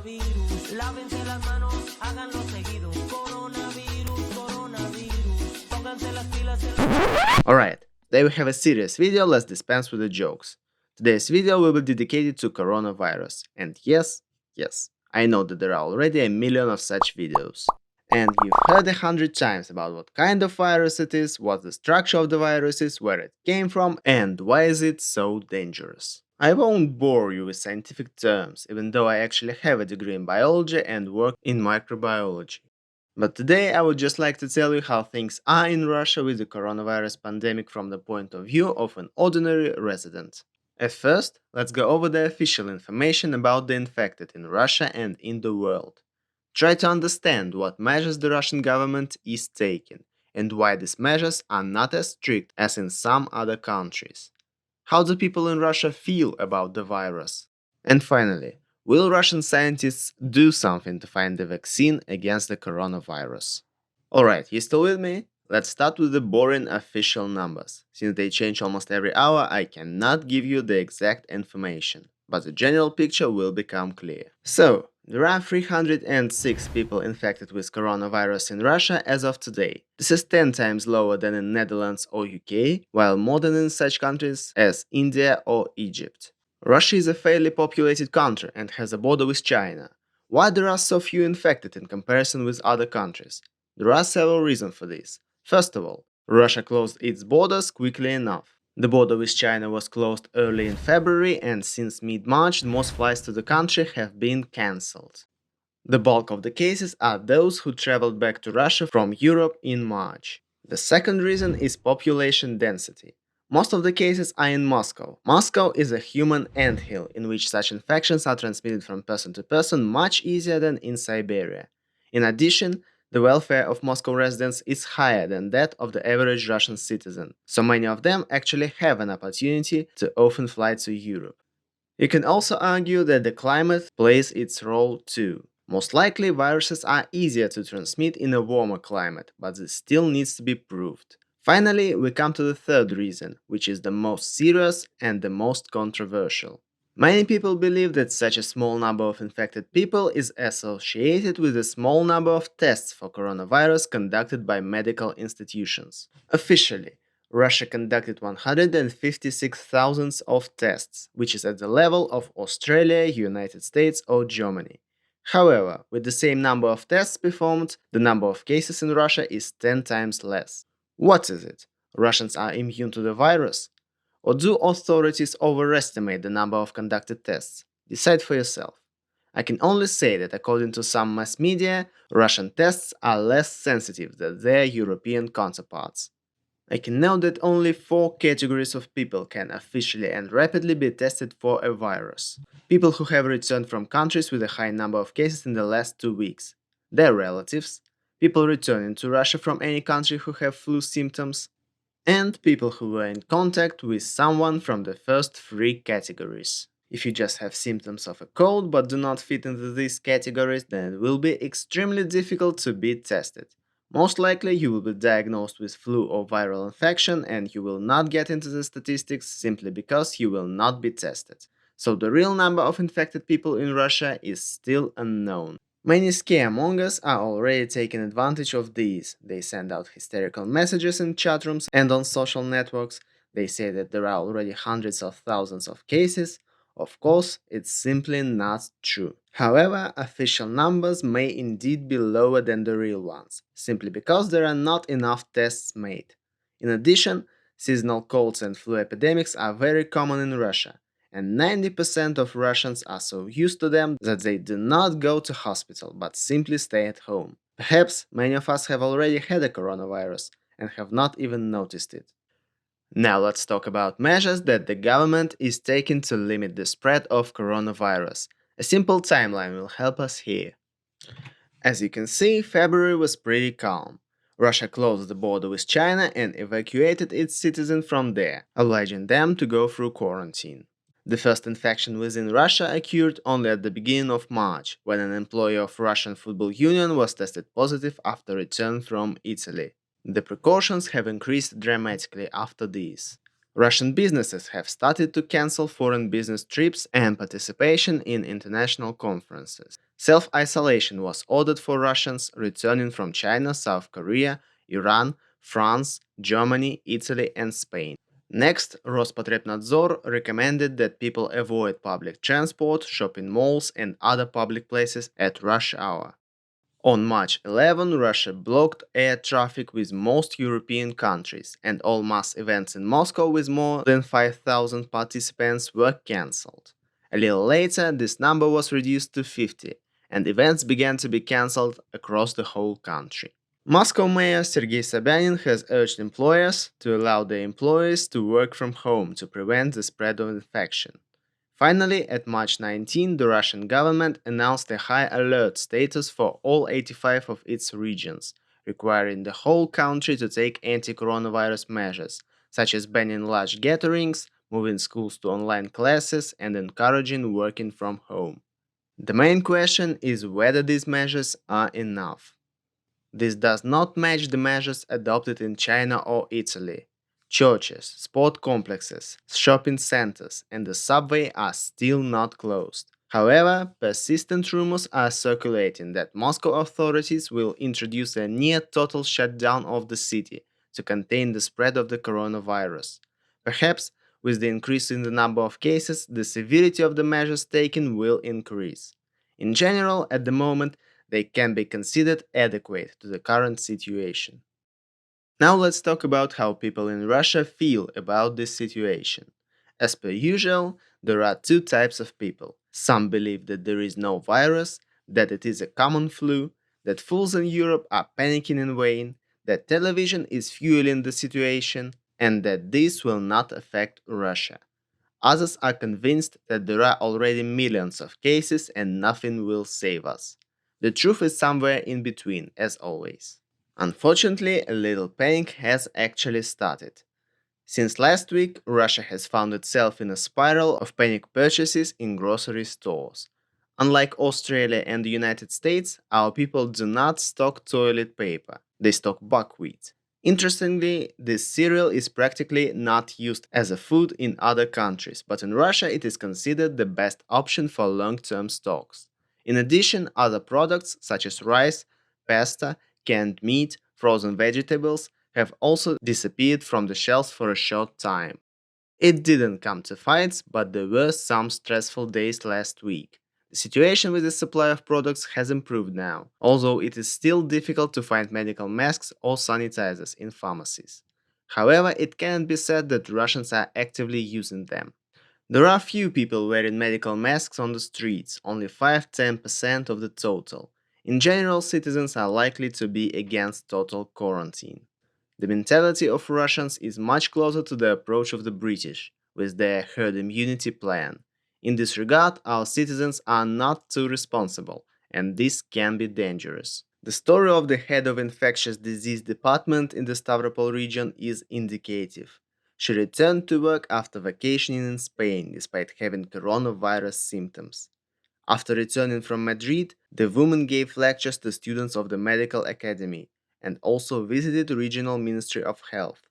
coronavirus. Lávense las manos, háganlo seguido. Coronavirus, coronavirus. Pónganse las pilas en la... Alright, today we have a serious video, let's dispense with the jokes. Today's video will be dedicated to coronavirus. And yes, I know that there are already a million of such videos. And you've heard 100 times about what kind of virus it is, what the structure of the virus is, where it came from, and why is it so dangerous. I won't bore you with scientific terms, even though I actually have a degree in biology and work in microbiology. But today I would just like to tell you how things are in Russia with the coronavirus pandemic from the point of view of an ordinary resident. At first, let's go over the official information about the infected in Russia and in the world. Try to understand what measures the Russian government is taking and why these measures are not as strict as in some other countries. How do people in Russia feel about the virus? And finally, will Russian scientists do something to find a vaccine against the coronavirus? Alright, you still with me? Let's start with the boring official numbers. Since they change almost every hour, I cannot give you the exact information, but the general picture will become clear. So, there are 306 people infected with coronavirus in Russia as of today. This is 10 times lower than in Netherlands or UK, while more than in such countries as India or Egypt. Russia is a fairly populated country and has a border with China. Why there are so few infected in comparison with other countries? There are several reasons for this. First of all, Russia closed its borders quickly enough. The border with China was closed early in February, and since mid-March most flights to the country have been cancelled. The bulk of the cases are those who traveled back to Russia from Europe in March. The second reason is population density. Most of the cases are in Moscow. Moscow is a human anthill in which such infections are transmitted from person to person much easier than in Siberia. In addition, the welfare of Moscow residents is higher than that of the average Russian citizen, so many of them actually have an opportunity to often fly to Europe. You can also argue that the climate plays its role too. Most likely, viruses are easier to transmit in a warmer climate, but this still needs to be proved. Finally, we come to the third reason, which is the most serious and the most controversial. Many people believe that such a small number of infected people is associated with a small number of tests for coronavirus conducted by medical institutions. Officially, Russia conducted 156,000 of tests, which is at the level of Australia, United States or Germany. However, with the same number of tests performed, the number of cases in Russia is 10 times less. What is it? Russians are immune to the virus? Or do authorities overestimate the number of conducted tests? Decide for yourself. I can only say that according to some mass media, Russian tests are less sensitive than their European counterparts. I can note that only 4 categories of people can officially and rapidly be tested for a virus. People who have returned from countries with a high number of cases in the last 2 weeks, their relatives, people returning to Russia from any country who have flu symptoms, and people who were in contact with someone from the first 3 categories. If you just have symptoms of a cold but do not fit into these categories, then it will be extremely difficult to be tested. Most likely you will be diagnosed with flu or viral infection and you will not get into the statistics simply because you will not be tested. So the real number of infected people in Russia is still unknown. Many scaremongers are already taking advantage of these. They send out hysterical messages in chat rooms and on social networks. They say that there are already hundreds of thousands of cases. Of course, it's simply not true. However, official numbers may indeed be lower than the real ones, simply because there are not enough tests made. In addition, seasonal colds and flu epidemics are very common in Russia, and 90% of Russians are so used to them that they do not go to hospital but simply stay at home. Perhaps many of us have already had a coronavirus and have not even noticed it. Now let's talk about measures that the government is taking to limit the spread of coronavirus. A simple timeline will help us here. As you can see, February was pretty calm. Russia closed the border with China and evacuated its citizens from there, obliging them to go through quarantine. The first infection within Russia occurred only at the beginning of March, when an employee of Russian Football Union was tested positive after return from Italy. The precautions have increased dramatically after this. Russian businesses have started to cancel foreign business trips and participation in international conferences. Self-isolation was ordered for Russians returning from China, South Korea, Iran, France, Germany, Italy, and Spain. Next, Rospotrebnadzor recommended that people avoid public transport, shopping malls, and other public places at rush hour. On March 11, Russia blocked air traffic with most European countries, and all mass events in Moscow with more than 5,000 participants were cancelled. A little later, this number was reduced to 50, and events began to be cancelled across the whole country. Moscow Mayor Sergei Sobyanin has urged employers to allow their employees to work from home to prevent the spread of infection. Finally, at March 19, the Russian government announced a high alert status for all 85 of its regions, requiring the whole country to take anti-coronavirus measures, such as banning large gatherings, moving schools to online classes, and encouraging working from home. The main question is whether these measures are enough. This does not match the measures adopted in China or Italy. Churches, sport complexes, shopping centers, and the subway are still not closed. However, persistent rumors are circulating that Moscow authorities will introduce a near total shutdown of the city to contain the spread of the coronavirus. Perhaps, with the increase in the number of cases, the severity of the measures taken will increase. In general, at the moment, they can be considered adequate to the current situation. Now let's talk about how people in Russia feel about this situation. As per usual, there are two types of people. Some believe that there is no virus, that it is a common flu, that fools in Europe are panicking in vain, that television is fueling the situation, and that this will not affect Russia. Others are convinced that there are already millions of cases and nothing will save us. The truth is somewhere in between, as always. Unfortunately, a little panic has actually started. Since last week, Russia has found itself in a spiral of panic purchases in grocery stores. Unlike Australia and the United States, our people do not stock toilet paper, they stock buckwheat. Interestingly, this cereal is practically not used as a food in other countries, but in Russia it is considered the best option for long-term stocks. In addition, other products such as rice, pasta, canned meat, frozen vegetables have also disappeared from the shelves for a short time. It didn't come to fights, but there were some stressful days last week. The situation with the supply of products has improved now, although it is still difficult to find medical masks or sanitizers in pharmacies. However, it can be said that Russians are actively using them. There are few people wearing medical masks on the streets, only 5–10% of the total. In general, citizens are likely to be against total quarantine. The mentality of Russians is much closer to the approach of the British, with their herd immunity plan. In this regard, our citizens are not too responsible, and this can be dangerous. The story of the head of infectious disease department in the Stavropol region is indicative. She returned to work after vacationing in Spain despite having coronavirus symptoms. After returning from Madrid, the woman gave lectures to students of the medical academy and also visited the regional Ministry of Health.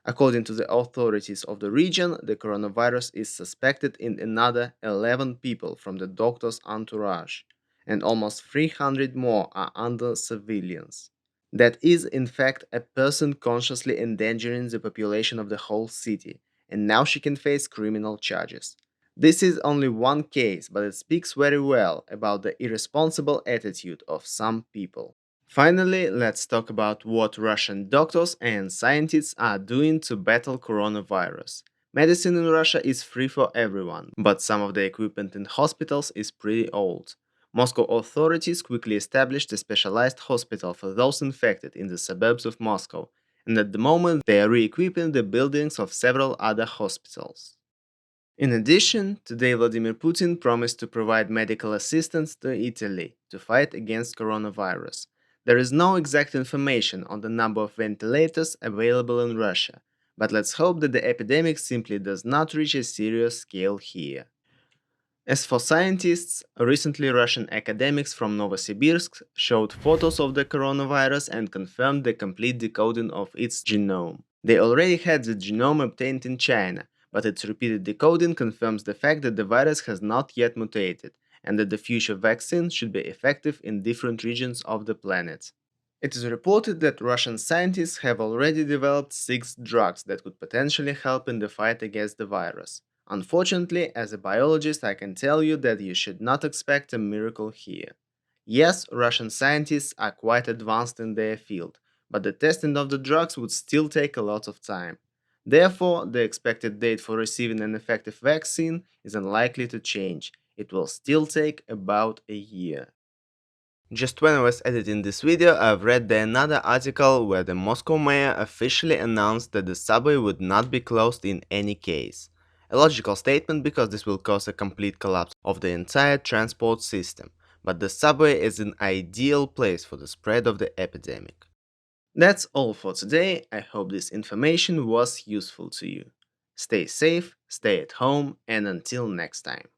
According to the authorities of the region, the coronavirus is suspected in another 11 people from the doctor's entourage, and almost 300 more are under surveillance. That is, in fact, a person consciously endangering the population of the whole city, and now she can face criminal charges. This is only one case, but it speaks very well about the irresponsible attitude of some people. Finally, let's talk about what Russian doctors and scientists are doing to battle coronavirus. Medicine in Russia is free for everyone, but some of the equipment in hospitals is pretty old. Moscow authorities quickly established a specialized hospital for those infected in the suburbs of Moscow, and at the moment they are re-equipping the buildings of several other hospitals. In addition, today Vladimir Putin promised to provide medical assistance to Italy to fight against coronavirus. There is no exact information on the number of ventilators available in Russia, but let's hope that the epidemic simply does not reach a serious scale here. As for scientists, recently Russian academics from Novosibirsk showed photos of the coronavirus and confirmed the complete decoding of its genome. They already had the genome obtained in China, but its repeated decoding confirms the fact that the virus has not yet mutated, and that the future vaccine should be effective in different regions of the planet. It is reported that Russian scientists have already developed 6 drugs that could potentially help in the fight against the virus. Unfortunately, as a biologist, I can tell you that you should not expect a miracle here. Yes, Russian scientists are quite advanced in their field, but the testing of the drugs would still take a lot of time. Therefore, the expected date for receiving an effective vaccine is unlikely to change. It will still take about a year. Just when I was editing this video, I've read another article where the Moscow mayor officially announced that the subway would not be closed in any case. A logical statement because this will cause a complete collapse of the entire transport system, but the subway is an ideal place for the spread of the epidemic. That's all for today. I hope this information was useful to you. Stay safe, stay at home, and until next time.